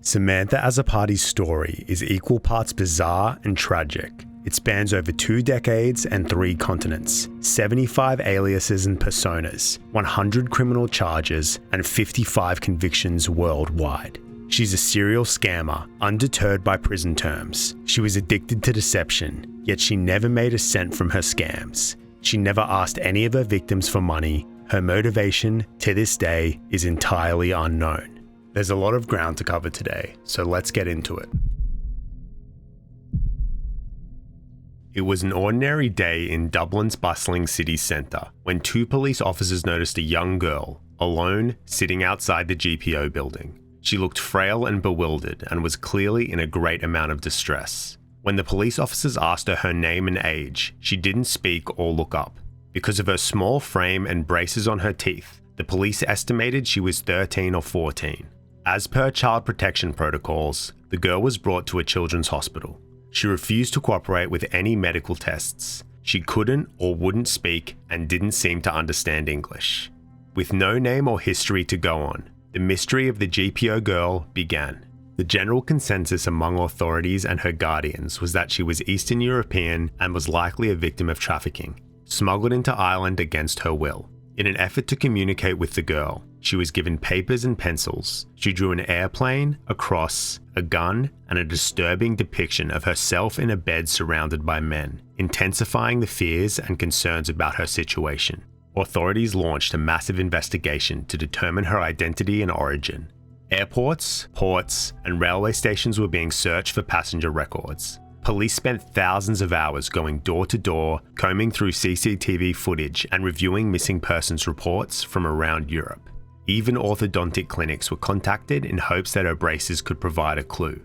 Samantha Azzopardi's story is equal parts bizarre and tragic. It spans over 2 decades and 3 continents, 75 aliases and personas, 100 criminal charges, and 55 convictions worldwide. She's a serial scammer, undeterred by prison terms. She was addicted to deception, yet she never made a cent from her scams. She never asked any of her victims for money. Her motivation, to this day, is entirely unknown. There's a lot of ground to cover today, so let's get into it. It was an ordinary day in Dublin's bustling city centre when 2 police officers noticed a young girl, alone, sitting outside the GPO building. She looked frail and bewildered and was clearly in a great amount of distress. When the police officers asked her name and age, she didn't speak or look up. Because of her small frame and braces on her teeth, the police estimated she was 13 or 14. As per child protection protocols, the girl was brought to a children's hospital. She refused to cooperate with any medical tests. She couldn't or wouldn't speak and didn't seem to understand English. With no name or history to go on, the mystery of the GPO girl began. The general consensus among authorities and her guardians was that she was Eastern European and was likely a victim of trafficking, smuggled into Ireland against her will. In an effort to communicate with the girl, she was given papers and pencils. She drew an airplane, a cross, a gun, and a disturbing depiction of herself in a bed surrounded by men, intensifying the fears and concerns about her situation. Authorities launched a massive investigation to determine her identity and origin. Airports, ports, and railway stations were being searched for passenger records. Police spent thousands of hours going door to door, combing through CCTV footage and reviewing missing persons reports from around Europe. Even orthodontic clinics were contacted in hopes that her braces could provide a clue.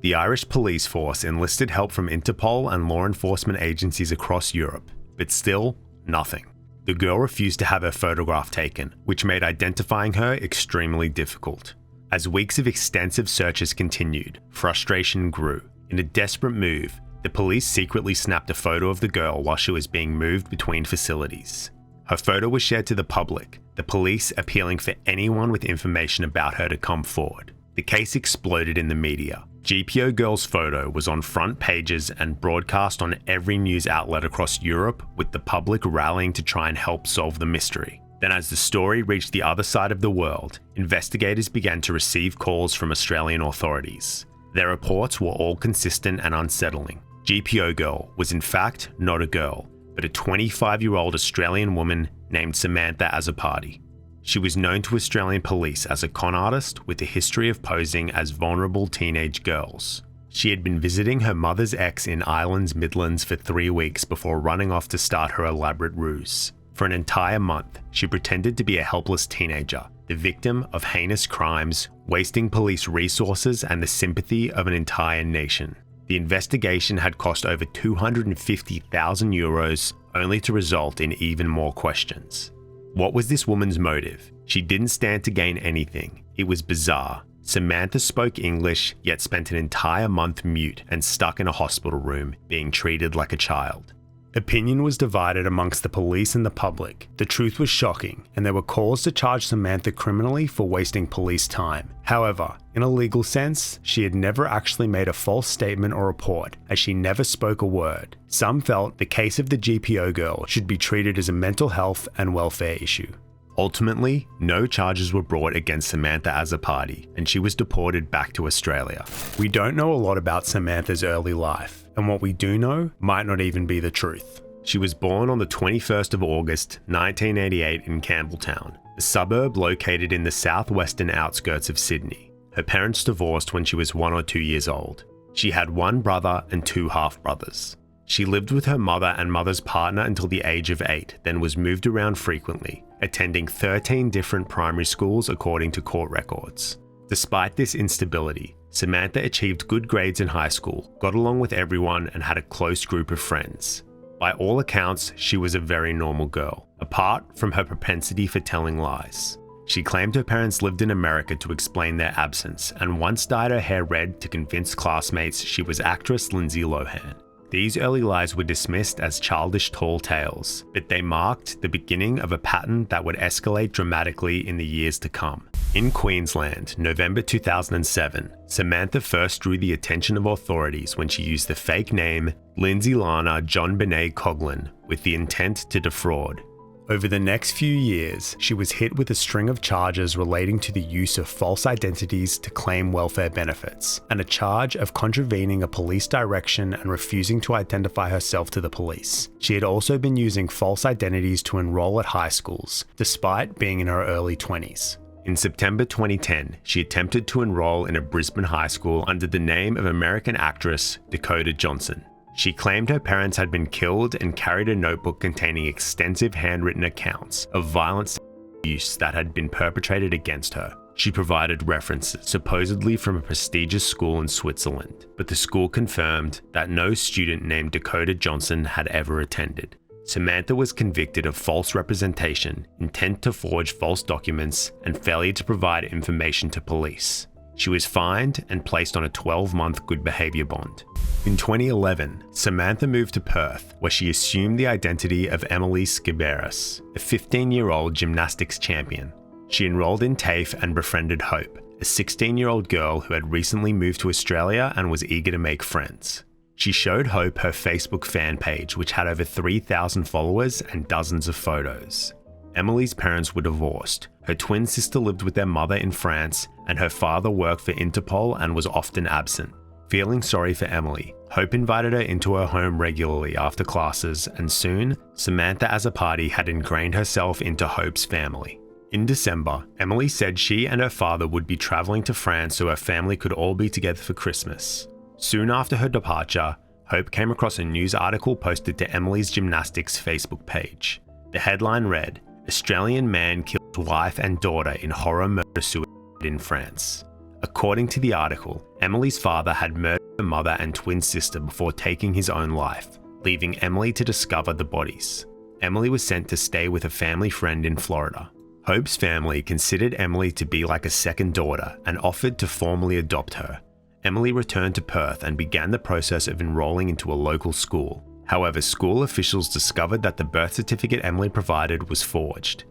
The Irish police force enlisted help from Interpol and law enforcement agencies across Europe, but still, nothing. The girl refused to have her photograph taken, which made identifying her extremely difficult. As weeks of extensive searches continued, frustration grew. In a desperate move, the police secretly snapped a photo of the girl while she was being moved between facilities. Her photo was shared to the public, the police appealing for anyone with information about her to come forward. The case exploded in the media. GPO girl's photo was on front pages and broadcast on every news outlet across Europe, with the public rallying to try and help solve the mystery. Then as the story reached the other side of the world, investigators began to receive calls from Australian authorities. Their reports were all consistent and unsettling. GPO girl was in fact not a girl, but a 25-year-old Australian woman named Samantha Azzopardi. She was known to Australian police as a con artist with a history of posing as vulnerable teenage girls. She had been visiting her mother's ex in Ireland's Midlands for 3 weeks before running off to start her elaborate ruse. For an entire month, she pretended to be a helpless teenager, the victim of heinous crimes, wasting police resources and the sympathy of an entire nation. The investigation had cost over €250,000, only to result in even more questions. What was this woman's motive? She didn't stand to gain anything. It was bizarre. Samantha spoke English, yet spent an entire month mute and stuck in a hospital room, being treated like a child. Opinion was divided amongst the police and the public. The truth was shocking, and there were calls to charge Samantha criminally for wasting police time. However, in a legal sense, she had never actually made a false statement or report, as she never spoke a word. Some felt the case of the GPO girl should be treated as a mental health and welfare issue. Ultimately, no charges were brought against Samantha Azzopardi, and she was deported back to Australia. We don't know a lot about Samantha's early life, and what we do know might not even be the truth. She was born on the 21st of August, 1988 in Campbelltown, a suburb located in the southwestern outskirts of Sydney. Her parents divorced when she was 1 or 2 years old. She had 1 brother and 2 half-brothers. She lived with her mother and mother's partner until the age of 8, then was moved around frequently, attending 13 different primary schools according to court records. Despite this instability, Samantha achieved good grades in high school, got along with everyone, and had a close group of friends. By all accounts, she was a very normal girl, apart from her propensity for telling lies. She claimed her parents lived in America to explain their absence, and once dyed her hair red to convince classmates she was actress Lindsay Lohan. These early lies were dismissed as childish tall tales, but they marked the beginning of a pattern that would escalate dramatically in the years to come. In Queensland, November 2007, Samantha first drew the attention of authorities when she used the fake name Lindsay Lana John Benet Coughlin with the intent to defraud. Over the next few years, she was hit with a string of charges relating to the use of false identities to claim welfare benefits, and a charge of contravening a police direction and refusing to identify herself to the police. She had also been using false identities to enroll at high schools, despite being in her early 20s. In September 2010, she attempted to enroll in a Brisbane high school under the name of American actress Dakota Johnson. She claimed her parents had been killed and carried a notebook containing extensive handwritten accounts of violent abuse that had been perpetrated against her. She provided references, supposedly from a prestigious school in Switzerland, but the school confirmed that no student named Dakota Johnson had ever attended. Samantha was convicted of false representation, intent to forge false documents, and failure to provide information to police. She was fined and placed on a 12-month good behaviour bond. In 2011, Samantha moved to Perth, where she assumed the identity of Emily Skiberis, a 15-year-old gymnastics champion. She enrolled in TAFE and befriended Hope, a 16-year-old girl who had recently moved to Australia and was eager to make friends. She showed Hope her Facebook fan page, which had over 3,000 followers and dozens of photos. Emily's parents were divorced. Her twin sister lived with their mother in France, and her father worked for Interpol and was often absent. Feeling sorry for Emily, Hope invited her into her home regularly after classes, and soon, Samantha Azzopardi had ingrained herself into Hope's family. In December, Emily said she and her father would be traveling to France so her family could all be together for Christmas. Soon after her departure, Hope came across a news article posted to Emily's gymnastics Facebook page. The headline read, "Australian man kills wife and daughter in horror murder-suicide in France." According to the article, Emily's father had murdered her mother and twin sister before taking his own life, leaving Emily to discover the bodies. Emily was sent to stay with a family friend in Florida. Hope's family considered Emily to be like a second daughter and offered to formally adopt her. Emily returned to Perth and began the process of enrolling into a local school. However, school officials discovered that the birth certificate Emily provided was forged.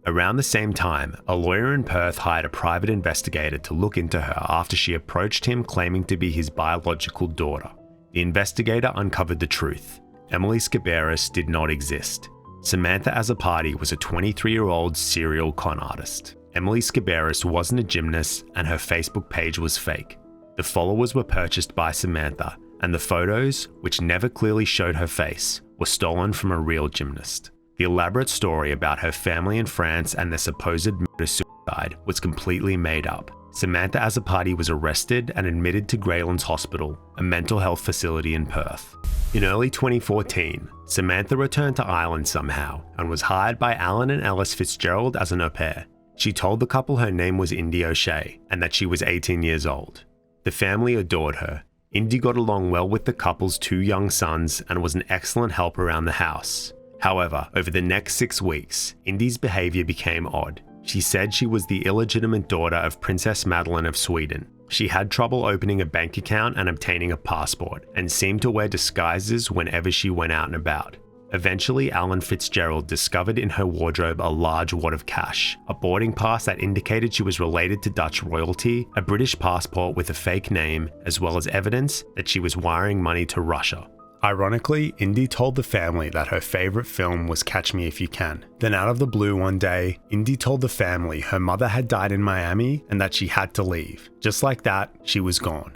Around the same time, a lawyer in Perth hired a private investigator to look into her after she approached him claiming to be his biological daughter. The investigator uncovered the truth. Emily Skiberis did not exist. Samantha Azzopardi was a 23-year-old serial con artist. Emily Skiberis wasn't a gymnast, and her Facebook page was fake. The followers were purchased by Samantha, and the photos, which never clearly showed her face, were stolen from a real gymnast. The elaborate story about her family in France and their supposed murder-suicide was completely made up. Samantha Azzopardi was arrested and admitted to Greylands Hospital, a mental health facility in Perth. In early 2014, Samantha returned to Ireland somehow and was hired by Alan and Ellis Fitzgerald as an au pair. She told the couple her name was Indy O'Shea and that she was 18 years old. The family adored her. Indy got along well with the couple's 2 young sons and was an excellent help around the house. However, over the next 6 weeks, Indy's behaviour became odd. She said she was the illegitimate daughter of Princess Madeleine of Sweden. She had trouble opening a bank account and obtaining a passport, and seemed to wear disguises whenever she went out and about. Eventually, Alan Fitzgerald discovered in her wardrobe a large wad of cash, a boarding pass that indicated she was related to Dutch royalty, a British passport with a fake name, as well as evidence that she was wiring money to Russia. Ironically, Indy told the family that her favourite film was Catch Me If You Can. Then out of the blue one day, Indy told the family her mother had died in Miami and that she had to leave. Just like that, she was gone.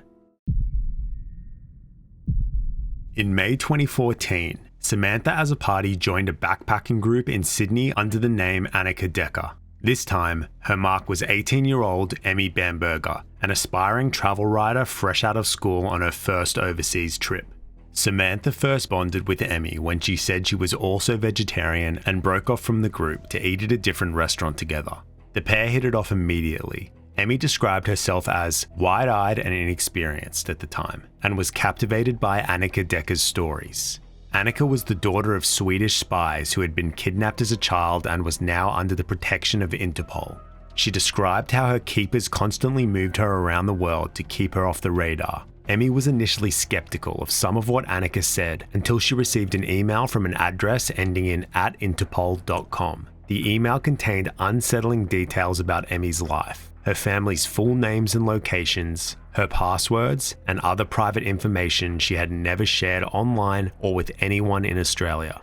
In May 2014, Samantha Azzopardi joined a backpacking group in Sydney under the name Annika Decker. This time, her mark was 18-year-old Emmy Bamberger, an aspiring travel writer fresh out of school on her first overseas trip. Samantha first bonded with Emmy when she said she was also vegetarian and broke off from the group to eat at a different restaurant together. The pair hit it off immediately. Emmy described herself as wide-eyed and inexperienced at the time, and was captivated by Annika Decker's stories. Annika was the daughter of Swedish spies who had been kidnapped as a child and was now under the protection of Interpol. She described how her keepers constantly moved her around the world to keep her off the radar. Emmy was initially skeptical of some of what Annika said until she received an email from an address ending in @interpol.com. The email contained unsettling details about Emmy's life, her family's full names and locations, her passwords, and other private information she had never shared online or with anyone in Australia.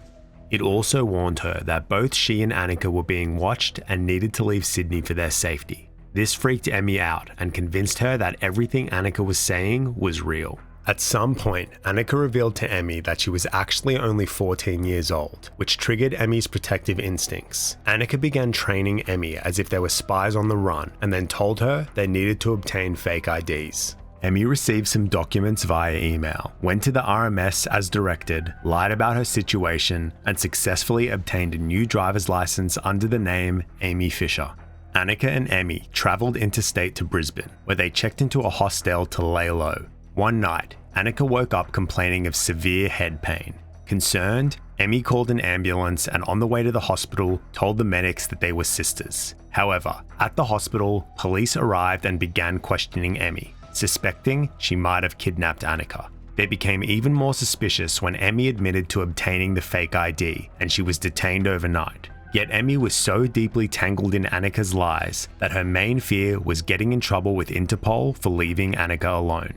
It also warned her that both she and Annika were being watched and needed to leave Sydney for their safety. This freaked Emmy out and convinced her that everything Annika was saying was real. At some point, Annika revealed to Emmy that she was actually only 14 years old, which triggered Emmy's protective instincts. Annika began training Emmy as if they were spies on the run and then told her they needed to obtain fake IDs. Emmy received some documents via email, went to the RMS as directed, lied about her situation, and successfully obtained a new driver's license under the name Amy Fisher. Annika and Emmy travelled interstate to Brisbane, where they checked into a hostel to lay low. One night, Annika woke up complaining of severe head pain. Concerned, Emmy called an ambulance and on the way to the hospital told the medics that they were sisters. However, at the hospital, police arrived and began questioning Emmy, suspecting she might have kidnapped Annika. They became even more suspicious when Emmy admitted to obtaining the fake ID and she was detained overnight. Yet Emmy was so deeply tangled in Annika's lies that her main fear was getting in trouble with Interpol for leaving Annika alone.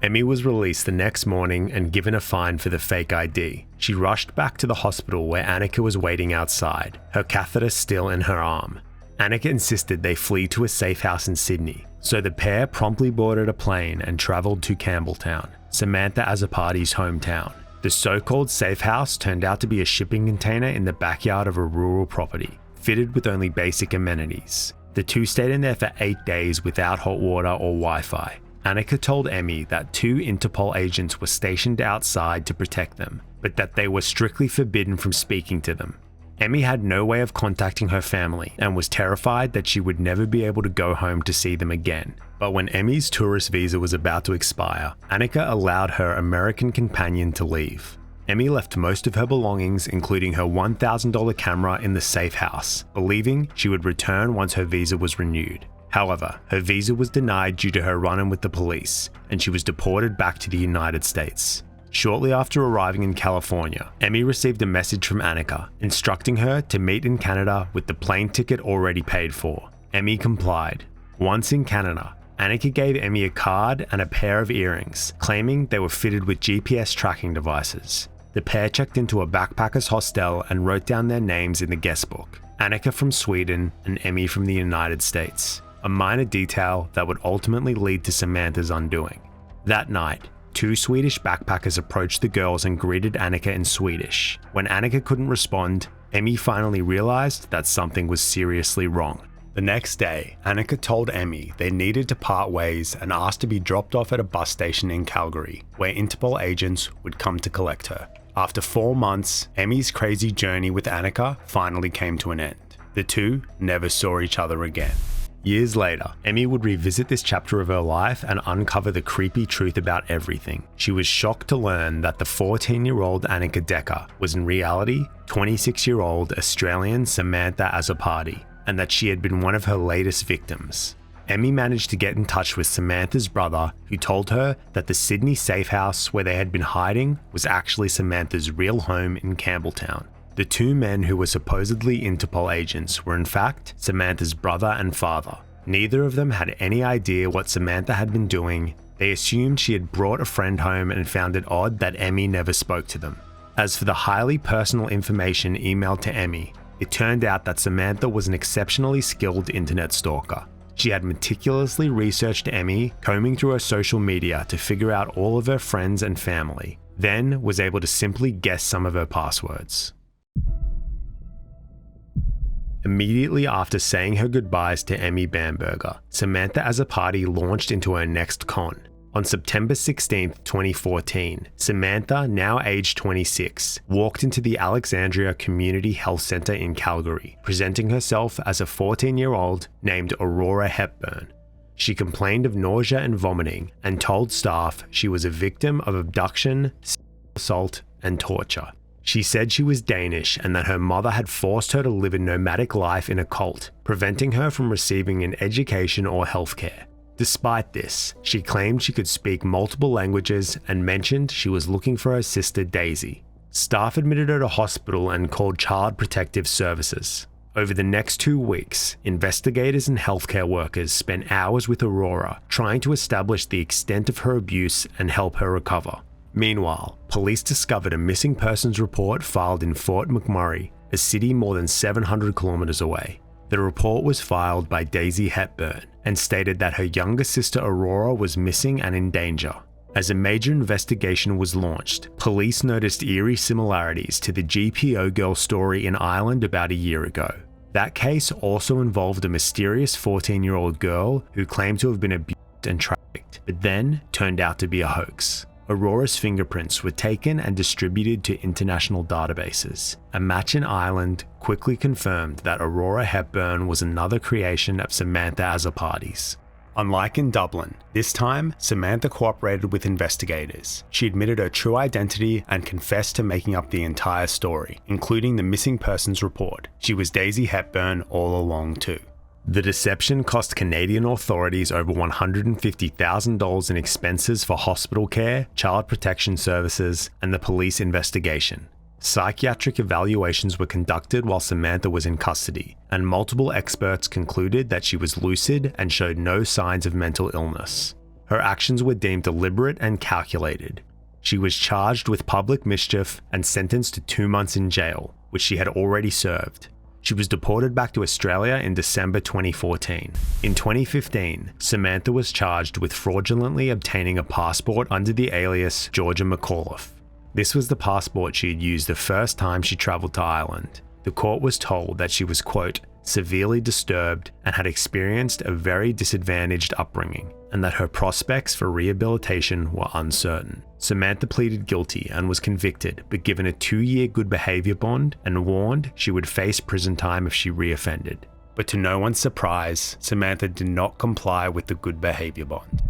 Emmy was released the next morning and given a fine for the fake ID. She rushed back to the hospital where Annika was waiting outside, her catheter still in her arm. Annika insisted they flee to a safe house in Sydney, so the pair promptly boarded a plane and travelled to Campbelltown, Samantha Azzopardi's hometown. The so-called safe house turned out to be a shipping container in the backyard of a rural property, fitted with only basic amenities. The two stayed in there for 8 days without hot water or Wi-Fi. Annika told Emmy that 2 Interpol agents were stationed outside to protect them, but that they were strictly forbidden from speaking to them. Emmy had no way of contacting her family and was terrified that she would never be able to go home to see them again. But when Emmy's tourist visa was about to expire, Annika allowed her American companion to leave. Emmy left most of her belongings, including her $1,000 camera, in the safe house, believing she would return once her visa was renewed. However, her visa was denied due to her run-in with the police, and she was deported back to the United States. Shortly after arriving in California, Emmy received a message from Annika, instructing her to meet in Canada with the plane ticket already paid for. Emmy complied. Once in Canada, Annika gave Emmy a card and a pair of earrings, claiming they were fitted with GPS tracking devices. The pair checked into a backpackers hostel and wrote down their names in the guest book, Annika from Sweden and Emmy from the United States, a minor detail that would ultimately lead to Samantha's undoing. That night, 2 Swedish backpackers approached the girls and greeted Annika in Swedish. When Annika couldn't respond, Emmy finally realized that something was seriously wrong. The next day, Annika told Emmy they needed to part ways and asked to be dropped off at a bus station in Calgary, where Interpol agents would come to collect her. After 4 months, Emmy's crazy journey with Annika finally came to an end. The two never saw each other again. Years later, Emmy would revisit this chapter of her life and uncover the creepy truth about everything. She was shocked to learn that the 14-year-old Annika Decker was in reality 26-year-old Australian Samantha Azzopardi, and that she had been one of her latest victims. Emmy managed to get in touch with Samantha's brother, who told her that the Sydney safe house where they had been hiding was actually Samantha's real home in Campbelltown. The 2 men who were supposedly Interpol agents were in fact Samantha's brother and father. Neither of them had any idea what Samantha had been doing. They assumed she had brought a friend home and found it odd that Emmy never spoke to them. As for the highly personal information emailed to Emmy, it turned out that Samantha was an exceptionally skilled internet stalker. She had meticulously researched Emmy, combing through her social media to figure out all of her friends and family, then was able to simply guess some of her passwords. Immediately after saying her goodbyes to Emmy Bamberger, Samantha Azzopardi launched into her next con. On September 16, 2014, Samantha, now aged 26, walked into the Alexandria Community Health Centre in Calgary, presenting herself as a 14-year-old named Aurora Hepburn. She complained of nausea and vomiting and told staff she was a victim of abduction, assault, and torture. She said she was Danish and that her mother had forced her to live a nomadic life in a cult, preventing her from receiving an education or healthcare. Despite this, she claimed she could speak multiple languages and mentioned she was looking for her sister Daisy. Staff admitted her to hospital and called Child Protective Services. Over the next 2 weeks, investigators and healthcare workers spent hours with Aurora trying to establish the extent of her abuse and help her recover. Meanwhile, police discovered a missing persons report filed in Fort McMurray, a city more than 700 kilometers away. The report was filed by Daisy Hepburn and stated that her younger sister Aurora was missing and in danger. As a major investigation was launched, police noticed eerie similarities to the GPO girl story in Ireland about a year ago. That case also involved a mysterious 14-year-old girl who claimed to have been abused and trafficked, but then turned out to be a hoax. Aurora's fingerprints were taken and distributed to international databases. A match in Ireland quickly confirmed that Aurora Hepburn was another creation of Samantha Azzopardi's. Unlike in Dublin, this time, Samantha cooperated with investigators. She admitted her true identity and confessed to making up the entire story, including the missing persons report. She was Daisy Hepburn all along too. The deception cost Canadian authorities over $150,000 in expenses for hospital care, child protection services, and the police investigation. Psychiatric evaluations were conducted while Samantha was in custody, and multiple experts concluded that she was lucid and showed no signs of mental illness. Her actions were deemed deliberate and calculated. She was charged with public mischief and sentenced to 2 months in jail, which she had already served. She was deported back to Australia in December 2014. In 2015, Samantha was charged with fraudulently obtaining a passport under the alias Georgia McAuliffe. This was the passport she had used the first time she travelled to Ireland. The court was told that she was, quote, severely disturbed and had experienced a very disadvantaged upbringing, and that her prospects for rehabilitation were uncertain. Samantha pleaded guilty and was convicted, but given a 2-year good behaviour bond and warned she would face prison time if she reoffended. But to no one's surprise, Samantha did not comply with the good behaviour bond.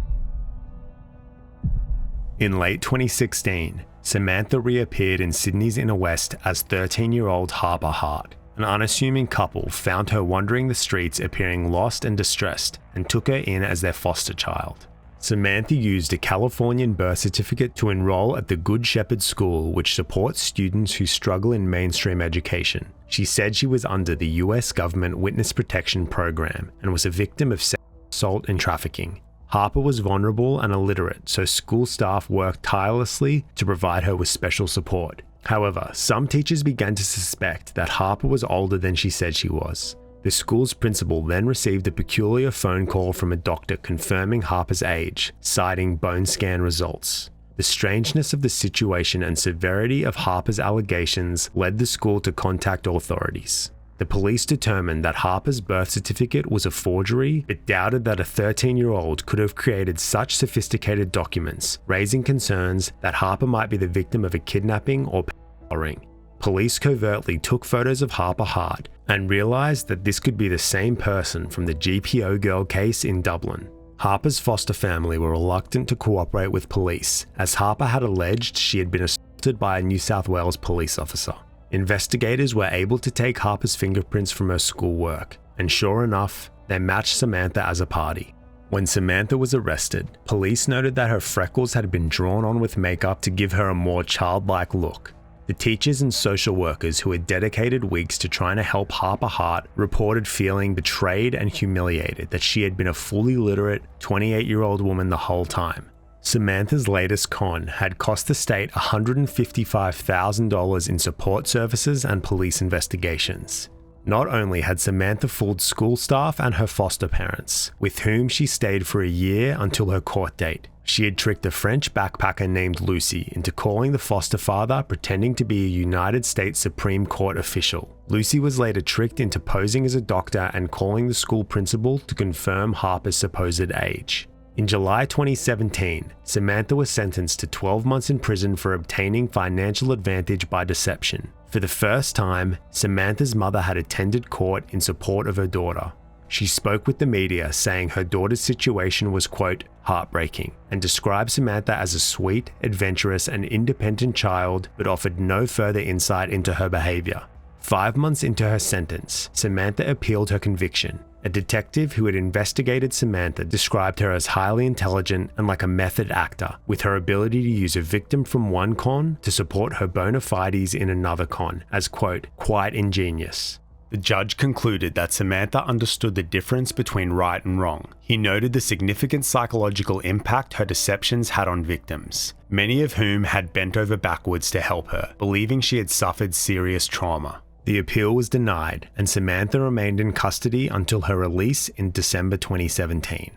In late 2016, Samantha reappeared in Sydney's inner west as 13-year-old Harper Hart. An unassuming couple found her wandering the streets appearing lost and distressed and took her in as their foster child. Samantha used a Californian birth certificate to enroll at the Good Shepherd School, which supports students who struggle in mainstream education. She said she was under the US government witness protection program and was a victim of sexual assault and trafficking. Harper was vulnerable and illiterate, so school staff worked tirelessly to provide her with special support. However, some teachers began to suspect that Harper was older than she said she was. The school's principal then received a peculiar phone call from a doctor confirming Harper's age, citing bone scan results. The strangeness of the situation and severity of Harper's allegations led the school to contact authorities. The police determined that Harper's birth certificate was a forgery, but doubted that a 13-year-old could have created such sophisticated documents, raising concerns that Harper might be the victim of a kidnapping or ring. Police covertly took photos of Harper Hart and realized that this could be the same person from the GPO girl case in Dublin. Harper's foster family were reluctant to cooperate with police, as Harper had alleged she had been assaulted by a New South Wales police officer. Investigators were able to take Harper's fingerprints from her schoolwork, and sure enough, they matched Samantha Azzopardi. When Samantha was arrested, police noted that her freckles had been drawn on with makeup to give her a more childlike look. The teachers and social workers who had dedicated weeks to trying to help Harper Hart reported feeling betrayed and humiliated that she had been a fully literate 28-year-old woman the whole time. Samantha's latest con had cost the state $155,000 in support services and police investigations. Not only had Samantha fooled school staff and her foster parents, with whom she stayed for a year until her court date, she had tricked a French backpacker named Lucy into calling the foster father pretending to be a United States Supreme Court official. Lucy was later tricked into posing as a doctor and calling the school principal to confirm Harper's supposed age. In July 2017, Samantha was sentenced to 12 months in prison for obtaining financial advantage by deception. For the first time, Samantha's mother had attended court in support of her daughter. She spoke with the media saying her daughter's situation was, quote, heartbreaking, and described Samantha as a sweet, adventurous, and independent child, but offered no further insight into her behavior. 5 months into her sentence, Samantha appealed her conviction, A detective who had investigated Samantha described her as highly intelligent and like a method actor, with her ability to use a victim from one con to support her bona fides in another con as, quote, quite ingenious. The judge concluded that Samantha understood the difference between right and wrong. He noted the significant psychological impact her deceptions had on victims, many of whom had bent over backwards to help her, believing she had suffered serious trauma. The appeal was denied, and Samantha remained in custody until her release in December 2017.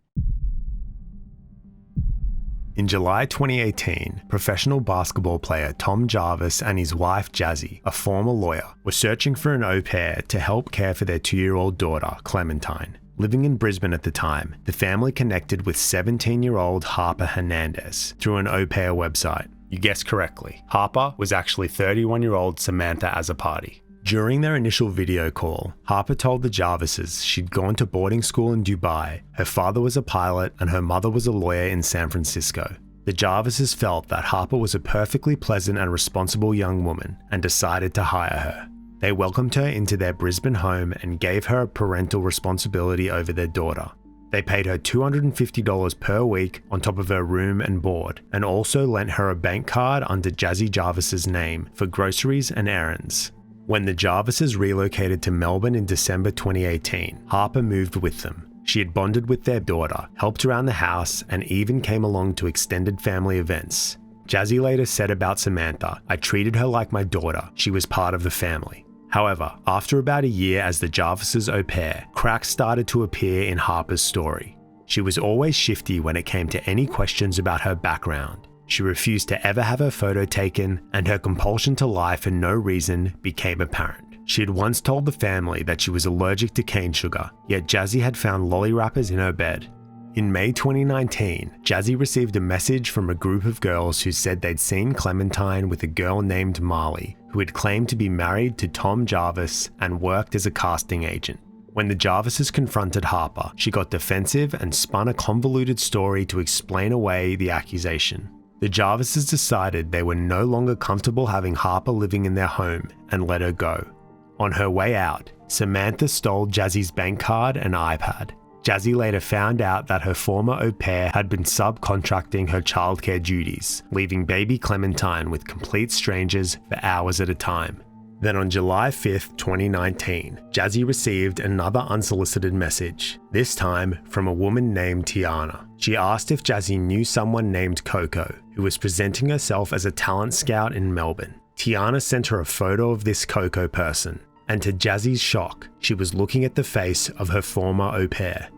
In July 2018, professional basketball player Tom Jarvis and his wife Jazzy, a former lawyer, were searching for an au pair to help care for their 2-year-old daughter, Clementine. Living in Brisbane at the time, the family connected with 17-year-old Harper Hernandez through an au pair website. You guessed correctly. Harper was actually 31-year-old Samantha Azzopardi. During their initial video call, Harper told the Jarvises she'd gone to boarding school in Dubai, her father was a pilot, and her mother was a lawyer in San Francisco. The Jarvises felt that Harper was a perfectly pleasant and responsible young woman and decided to hire her. They welcomed her into their Brisbane home and gave her a parental responsibility over their daughter. They paid her $250 per week on top of her room and board, and also lent her a bank card under Jazzy Jarvis's name for groceries and errands. When the Jarvises relocated to Melbourne in December 2018, Harper moved with them. She had bonded with their daughter, helped around the house, and even came along to extended family events. Jazzy later said about Samantha, "I treated her like my daughter. She was part of the family." However, after about a year as the Jarvises' au pair, cracks started to appear in Harper's story. She was always shifty when it came to any questions about her background. She refused to ever have her photo taken, and her compulsion to lie for no reason became apparent. She had once told the family that she was allergic to cane sugar, yet Jazzy had found lolly wrappers in her bed. In May 2019, Jazzy received a message from a group of girls who said they'd seen Clementine with a girl named Marley, who had claimed to be married to Tom Jarvis and worked as a casting agent. When the Jarvises confronted Harper, she got defensive and spun a convoluted story to explain away the accusation. The Jarvises decided they were no longer comfortable having Harper living in their home and let her go. On her way out, Samantha stole Jazzy's bank card and iPad. Jazzy later found out that her former au pair had been subcontracting her childcare duties, leaving baby Clementine with complete strangers for hours at a time. Then on July 5th, 2019, Jazzy received another unsolicited message, this time from a woman named Tiana. She asked if Jazzy knew someone named Coco, who was presenting herself as a talent scout in Melbourne. Tiana sent her a photo of this Coco person, and to Jazzy's shock, she was looking at the face of her former au pair.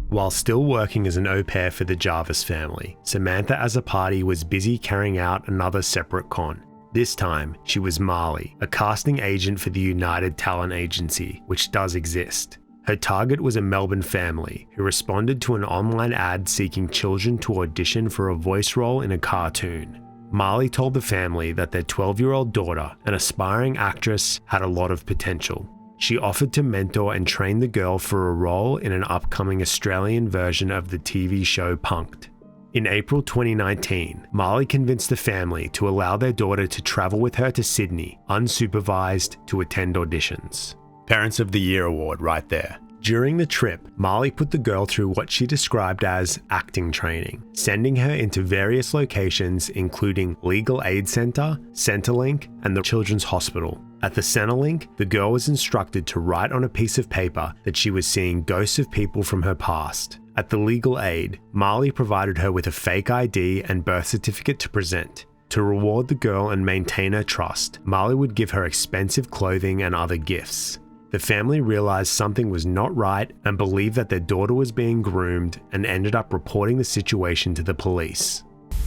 While still working as an au pair for the Jarvis family, Samantha Azzopardi was busy carrying out another separate con. This time, she was Marley, a casting agent for the United Talent Agency, which does exist. Her target was a Melbourne family who responded to an online ad seeking children to audition for a voice role in a cartoon. Marley told the family that their 12-year-old daughter, an aspiring actress, had a lot of potential. She offered to mentor and train the girl for a role in an upcoming Australian version of the TV show Punk'd. In April 2019, Marley convinced the family to allow their daughter to travel with her to Sydney, unsupervised, to attend auditions. Parents of the Year award right there. During the trip, Marley put the girl through what she described as acting training, sending her into various locations including Legal Aid Centre, Centrelink, and the Children's Hospital. At the Centrelink, the girl was instructed to write on a piece of paper that she was seeing ghosts of people from her past. At the Legal Aid, Marley provided her with a fake ID and birth certificate to present. To reward the girl and maintain her trust, Marley would give her expensive clothing and other gifts. The family realized something was not right and believed that their daughter was being groomed and ended up reporting the situation to the police.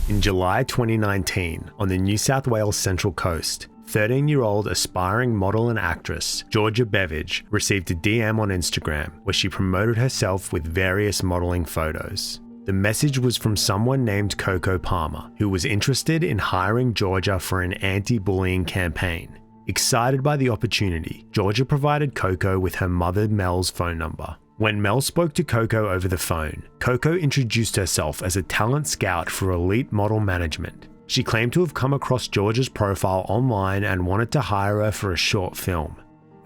In July 2019, on the New South Wales Central Coast, 13-year-old aspiring model and actress Georgia Beveridge received a DM on Instagram where she promoted herself with various modeling photos. The message was from someone named Coco Palmer, who was interested in hiring Georgia for an anti-bullying campaign. Excited by the opportunity, Georgia provided Coco with her mother Mel's phone number. When Mel spoke to Coco over the phone, Coco introduced herself as a talent scout for elite model management. She claimed to have come across Georgia's profile online and wanted to hire her for a short film.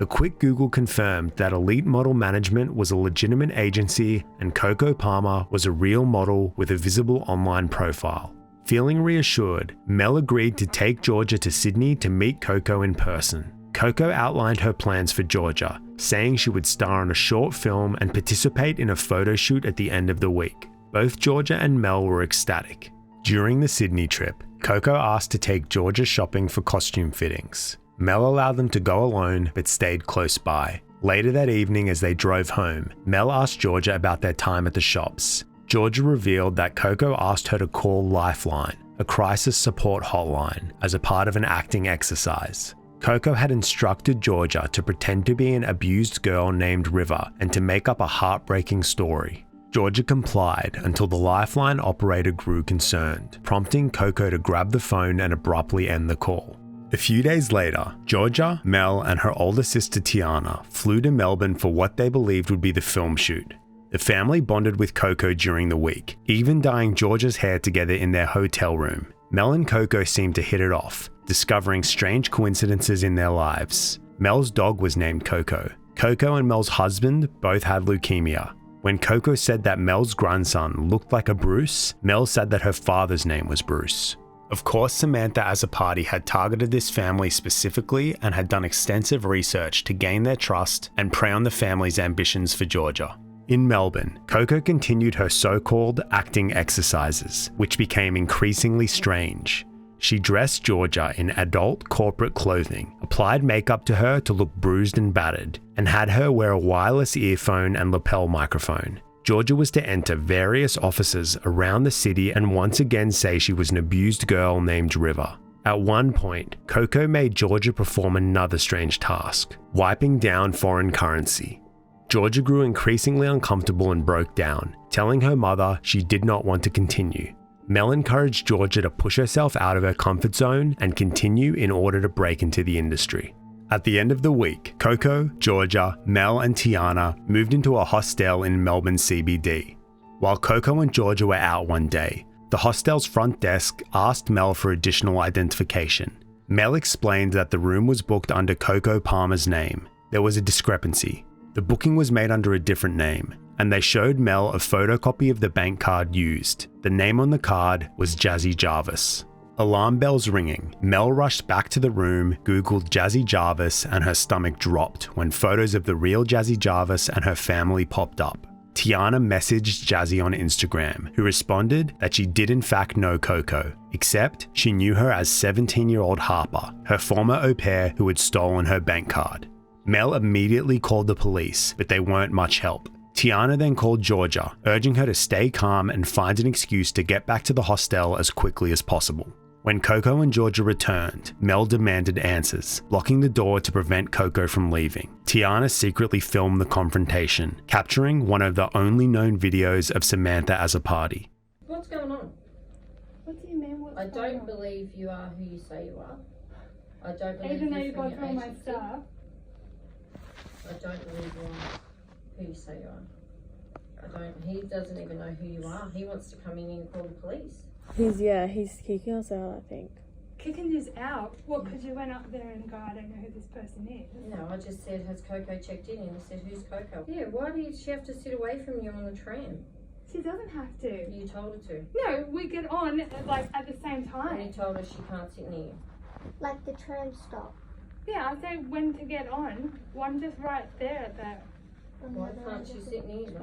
A quick Google confirmed that Elite Model Management was a legitimate agency and Coco Palmer was a real model with a visible online profile. Feeling reassured, Mel agreed to take Georgia to Sydney to meet Coco in person. Coco outlined her plans for Georgia, saying she would star in a short film and participate in a photo shoot at the end of the week. Both Georgia and Mel were ecstatic. During the Sydney trip, Coco asked to take Georgia shopping for costume fittings. Mel allowed them to go alone but stayed close by. Later that evening as they drove home, Mel asked Georgia about their time at the shops. Georgia revealed that Coco asked her to call Lifeline, a crisis support hotline, as a part of an acting exercise. Coco had instructed Georgia to pretend to be an abused girl named River and to make up a heartbreaking story. Georgia complied until the Lifeline operator grew concerned, prompting Coco to grab the phone and abruptly end the call. A few days later, Georgia, Mel, and her older sister Tiana flew to Melbourne for what they believed would be the film shoot. The family bonded with Coco during the week, even dyeing Georgia's hair together in their hotel room. Mel and Coco seemed to hit it off, discovering strange coincidences in their lives. Mel's dog was named Coco. Coco and Mel's husband both had leukemia. When Coco said that Mel's grandson looked like a Bruce, Mel said that her father's name was Bruce. Of course, Samantha Azzopardi had targeted this family specifically and had done extensive research to gain their trust and prey on the family's ambitions for Georgia. In Melbourne, Coco continued her so-called acting exercises, which became increasingly strange. She dressed Georgia in adult corporate clothing, applied makeup to her to look bruised and battered, and had her wear a wireless earphone and lapel microphone. Georgia was to enter various offices around the city and once again say she was an abused girl named River. At one point, Coco made Georgia perform another strange task, wiping down foreign currency. Georgia grew increasingly uncomfortable and broke down, telling her mother she did not want to continue. Mel encouraged Georgia to push herself out of her comfort zone and continue in order to break into the industry. At the end of the week, Coco, Georgia, Mel and Tiana moved into a hostel in Melbourne CBD. While Coco and Georgia were out one day, the hostel's front desk asked Mel for additional identification. Mel explained that the room was booked under Coco Palmer's name. There was a discrepancy. The booking was made under a different name, and they showed Mel a photocopy of the bank card used. The name on the card was Jazzy Jarvis. Alarm bells ringing, Mel rushed back to the room, googled Jazzy Jarvis, and her stomach dropped when photos of the real Jazzy Jarvis and her family popped up. Tiana messaged Jazzy on Instagram, who responded that she did in fact know Coco, except she knew her as 17-year-old Harper, her former au pair who had stolen her bank card. Mel immediately called the police, but they weren't much help. Tiana then called Georgia, urging her to stay calm and find an excuse to get back to the hostel as quickly as possible. When Coco and Georgia returned, Mel demanded answers, blocking the door to prevent Coco from leaving. Tiana secretly filmed the confrontation, capturing one of the only known videos of Samantha Azzopardi. What's going on? What do you mean? I don't believe you are who you say you are. I don't believe even though you you from got your through all my agency. stuff. I don't believe you are who you say you are. He doesn't even know who you are. He wants to come in and call the police. He's kicking us out, I think. Kicking us out? What, because you went up there and go, I don't know who this person is? No, I just said, has Coco checked in? And he said, who's Coco? Yeah, why did she have to sit away from you on the tram? She doesn't have to. You told her to. No, we get on like at the same And time. you told her she can't sit near you. Like the tram stop. Yeah, I say when to get on. One just right there at that. Why can't she sit near you?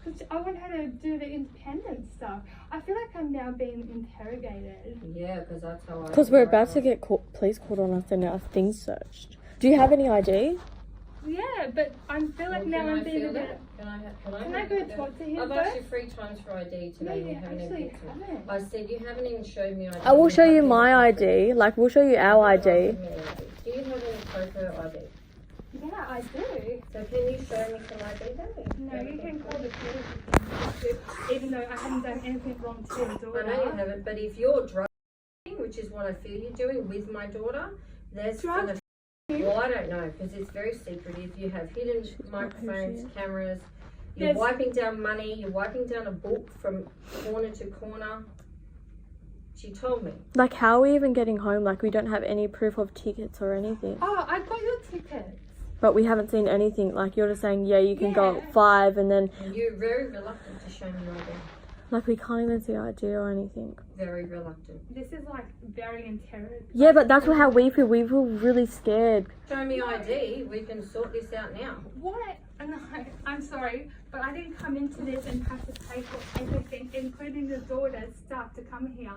Because I want her to do the independent stuff. I feel like I'm now being interrogated. Yeah, because that's how I... Because we're about to get police called on us and our things searched. Do you have any ID? Yeah, but I feel like now I'm being a bit... Can I go talk to him I've first? asked you 3 times for ID today. No, and you you haven't even actually picked me. haven't. I said you haven't even showed me ID. I will show you my ID. Like, we'll show you our ID. Do you have any Coco ID? Yeah, I do. So can you show me some ID then? No, you can call the police, even though I haven't done anything wrong to your daughter. I know you haven't, but if you're drug, which is what I feel you're doing with my daughter, there's Drug? well, I don't know, because it's very secretive. You have hidden microphones, cameras, you're Yes. wiping down money, you're wiping down a book from corner to corner. She told me. Like, how are we even getting home? Like, we don't have any proof of tickets or anything. Oh, I got your tickets. But we haven't seen anything. Like, you're just saying, yeah, you can go at 5 and then... And you're very reluctant to show me your ID. Like, we can't even see ID or anything. Very reluctant. This is like very interrogative. Yeah, but that's how we feel. We feel really scared. Show me ID, we can sort this out now. What? No, I'm sorry, but I didn't come into this and have to pay for everything, including the daughter's stuff, to come here.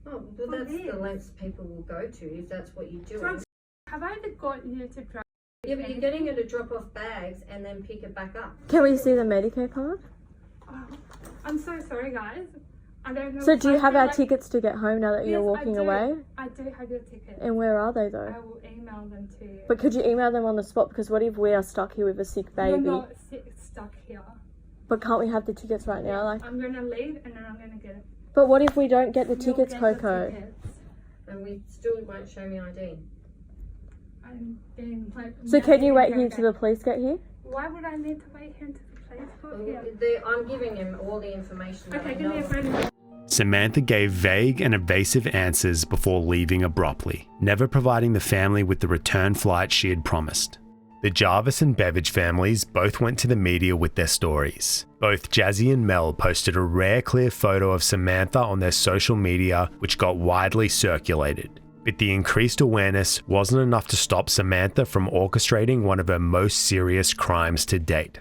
Oh, well, that's the lengths people will go to if that's what you're doing. So have I ever got you to drive? Yeah, but you're getting her to drop off bags and then pick it back up. Can we see the Medicare card? Oh, I'm so sorry, guys. I don't know. So do you have our tickets to get home now that you're walking away? I do have your tickets. And where are they though? I will email them to you. But could you email them on the spot? Because what if we are stuck here with a sick baby? You're not stuck here. But can't we have the tickets right now? Like, I'm going to leave and then I'm going to get it. but what if we don't get the You'll tickets, get the Coco? tickets. And we still won't show me ID. I'm being like... So can you wait here till till the police get here? Why would I need to wait here until the police get here? I'm giving him all the information that I Okay, give me know. a phone. Samantha gave vague and evasive answers before leaving abruptly, never providing the family with the return flight she had promised. The Jarvis and Beveridge families both went to the media with their stories. Both Jazzy and Mel posted a rare clear photo of Samantha on their social media, which got widely circulated. But the increased awareness wasn't enough to stop Samantha from orchestrating one of her most serious crimes to date.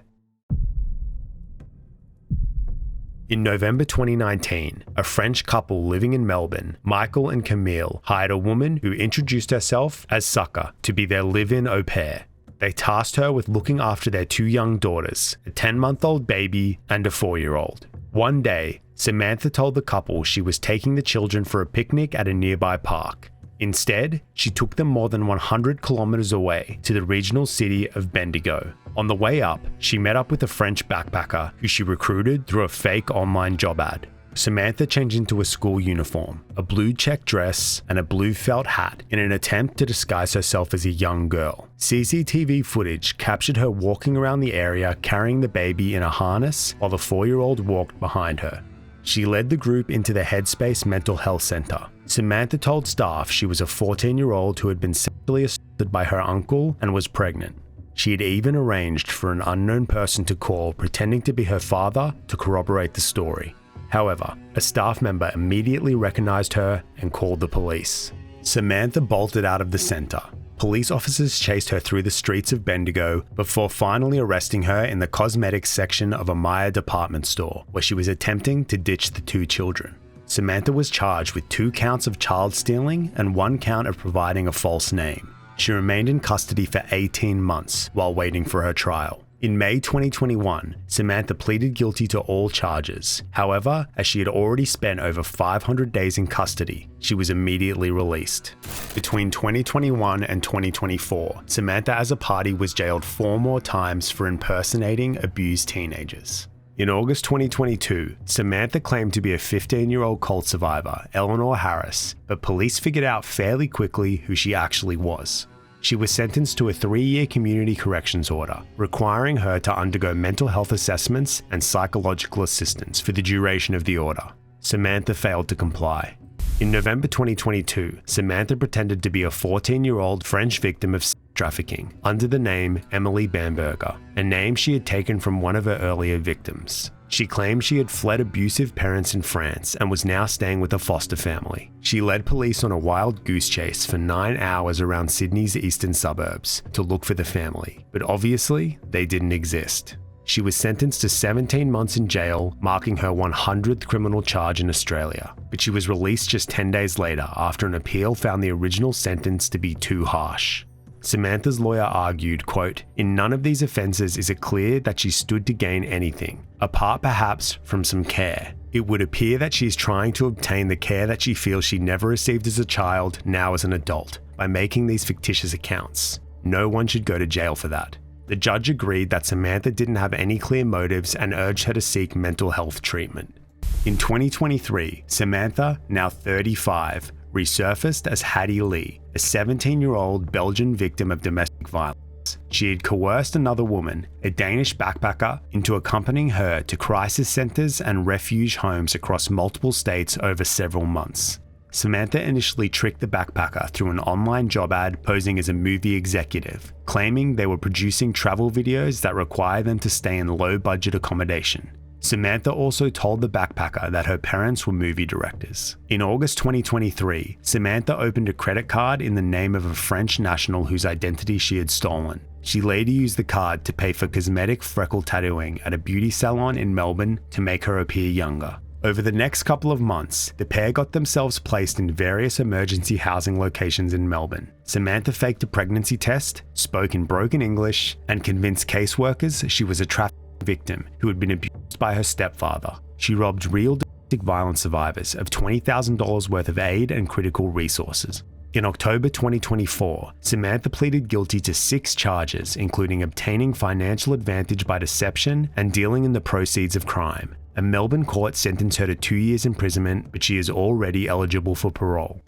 In November 2019, a French couple living in Melbourne, Michael and Camille, hired a woman who introduced herself as Sucker to be their live-in au pair. They tasked her with looking after their 2 young daughters, a 10-month-old baby and a 4-year-old. One day, Samantha told the couple she was taking the children for a picnic at a nearby park. Instead, she took them more than 100 kilometers away to the regional city of Bendigo. On the way up, she met up with a French backpacker who she recruited through a fake online job ad. Samantha changed into a school uniform, a blue check dress, and a blue felt hat in an attempt to disguise herself as a young girl. CCTV footage captured her walking around the area carrying the baby in a harness while the 4-year-old walked behind her. She led the group into the Headspace Mental Health Centre. Samantha told staff she was a 14-year-old who had been sexually assaulted by her uncle and was pregnant. She had even arranged for an unknown person to call pretending to be her father to corroborate the story. However, a staff member immediately recognised her and called the police. Samantha bolted out of the centre. Police officers chased her through the streets of Bendigo before finally arresting her in the cosmetics section of a Myer department store, where she was attempting to ditch the 2 children. Samantha was charged with 2 counts of child stealing and 1 count of providing a false name. She remained in custody for 18 months while waiting for her trial. In May 2021, Samantha pleaded guilty to all charges. However, as she had already spent over 500 days in custody, she was immediately released. Between 2021 and 2024, Samantha Azzopardi was jailed 4 more times for impersonating abused teenagers. In August 2022, Samantha claimed to be a 15-year-old cult survivor, Eleanor Harris, but police figured out fairly quickly who she actually was. She was sentenced to a 3-year community corrections order, requiring her to undergo mental health assessments and psychological assistance for the duration of the order. Samantha failed to comply. In November 2022, Samantha pretended to be a 14-year-old French victim of sex trafficking under the name Emily Bamberger, a name she had taken from one of her earlier victims. She claimed she had fled abusive parents in France and was now staying with a foster family. She led police on a wild goose chase for 9 hours around Sydney's eastern suburbs to look for the family, but obviously they didn't exist. She was sentenced to 17 months in jail, marking her 100th criminal charge in Australia, but she was released just 10 days later after an appeal found the original sentence to be too harsh. Samantha's lawyer argued, quote, "In none of these offences is it clear that she stood to gain anything, apart perhaps from some care. It would appear that she is trying to obtain the care that she feels she never received as a child, now as an adult, by making these fictitious accounts. No one should go to jail for that." The judge agreed that Samantha didn't have any clear motives and urged her to seek mental health treatment. In 2023, Samantha, now 35, resurfaced as Hattie Lee, a 17-year-old Belgian victim of domestic violence. She had coerced another woman, a Danish backpacker, into accompanying her to crisis centres and refuge homes across multiple states over several months. Samantha initially tricked the backpacker through an online job ad posing as a movie executive, claiming they were producing travel videos that require them to stay in low-budget accommodation. Samantha also told the backpacker that her parents were movie directors. In August 2023, Samantha opened a credit card in the name of a French national whose identity she had stolen. She later used the card to pay for cosmetic freckle tattooing at a beauty salon in Melbourne to make her appear younger. Over the next couple of months, the pair got themselves placed in various emergency housing locations in Melbourne. Samantha faked a pregnancy test, spoke in broken English, and convinced caseworkers she was a trafficking victim who had been abused by her stepfather. She robbed real domestic violence survivors of $20,000 worth of aid and critical resources. In October 2024, Samantha pleaded guilty to 6 charges, including obtaining financial advantage by deception and dealing in the proceeds of crime. A Melbourne court sentenced her to 2 years imprisonment, but she is already eligible for parole.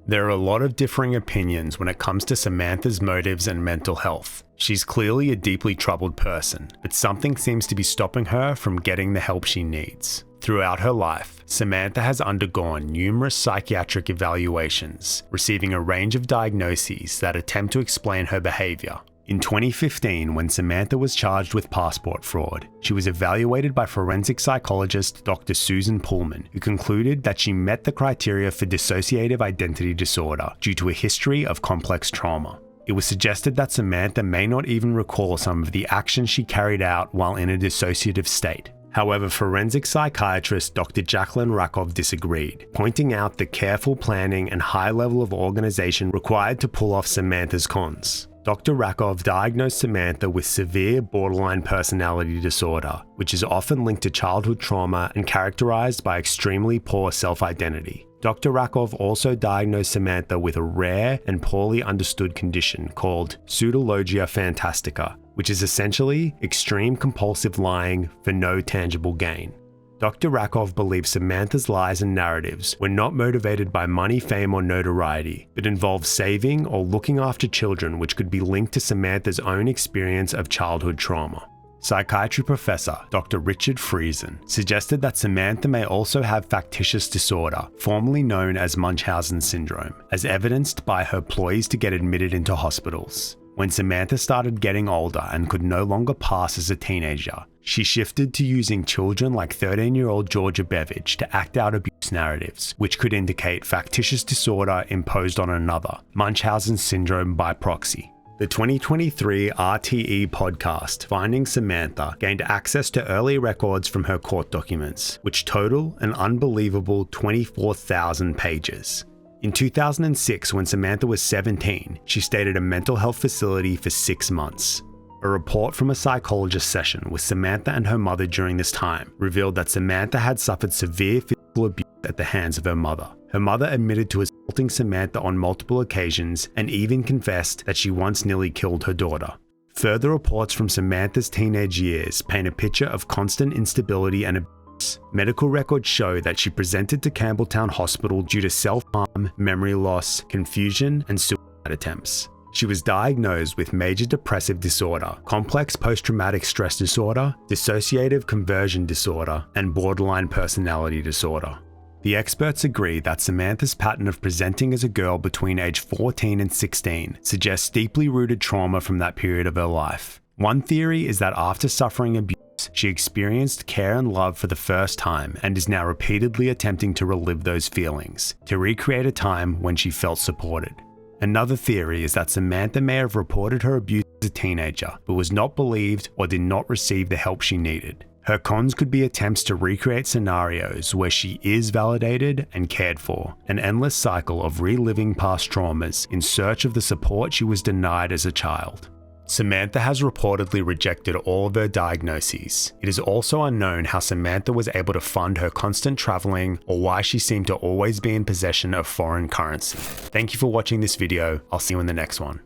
There are a lot of differing opinions when it comes to Samantha's motives and mental health. She's clearly a deeply troubled person, but something seems to be stopping her from getting the help she needs. Throughout her life, Samantha has undergone numerous psychiatric evaluations, receiving a range of diagnoses that attempt to explain her behavior. In 2015, when Samantha was charged with passport fraud, she was evaluated by forensic psychologist Dr. Susan Pullman, who concluded that she met the criteria for dissociative identity disorder due to a history of complex trauma. It was suggested that Samantha may not even recall some of the actions she carried out while in a dissociative state. However, forensic psychiatrist Dr. Jacqueline Rakov disagreed, pointing out the careful planning and high level of organization required to pull off Samantha's cons. Dr. Rakov diagnosed Samantha with severe borderline personality disorder, which is often linked to childhood trauma and characterized by extremely poor self-identity. Dr. Rakov also diagnosed Samantha with a rare and poorly understood condition called pseudologia fantastica, which is essentially extreme compulsive lying for no tangible gain. Dr. Rakov believes Samantha's lies and narratives were not motivated by money, fame, or notoriety, but involved saving or looking after children, which could be linked to Samantha's own experience of childhood trauma. Psychiatry professor Dr. Richard Friesen suggested that Samantha may also have factitious disorder, formerly known as Munchausen syndrome, as evidenced by her ploys to get admitted into hospitals. When Samantha started getting older and could no longer pass as a teenager, she shifted to using children like 13-year-old Georgia Beveridge to act out abuse narratives, which could indicate factitious disorder imposed on another, Munchausen syndrome by proxy. The 2023 RTE podcast, Finding Samantha, gained access to early records from her court documents, which total an unbelievable 24,000 pages. In 2006, when Samantha was 17, she stayed at a mental health facility for 6 months. A report from a psychologist session with Samantha and her mother during this time revealed that Samantha had suffered severe physical abuse at the hands of her mother. Her mother admitted to assaulting Samantha on multiple occasions and even confessed that she once nearly killed her daughter. Further reports from Samantha's teenage years paint a picture of constant instability and abuse. Medical records show that she presented to Campbelltown Hospital due to self-harm, memory loss, confusion, and suicide attempts. She was diagnosed with major depressive disorder, complex post-traumatic stress disorder, dissociative conversion disorder, and borderline personality disorder. The experts agree that Samantha's pattern of presenting as a girl between age 14 and 16 suggests deeply rooted trauma from that period of her life. One theory is that after suffering abuse, she experienced care and love for the first time and is now repeatedly attempting to relive those feelings, to recreate a time when she felt supported. Another theory is that Samantha may have reported her abuse as a teenager, but was not believed or did not receive the help she needed. Her cons could be attempts to recreate scenarios where she is validated and cared for, an endless cycle of reliving past traumas in search of the support she was denied as a child. Samantha has reportedly rejected all of her diagnoses. It is also unknown how Samantha was able to fund her constant traveling or why she seemed to always be in possession of foreign currency. Thank you for watching this video. I'll see you in the next one.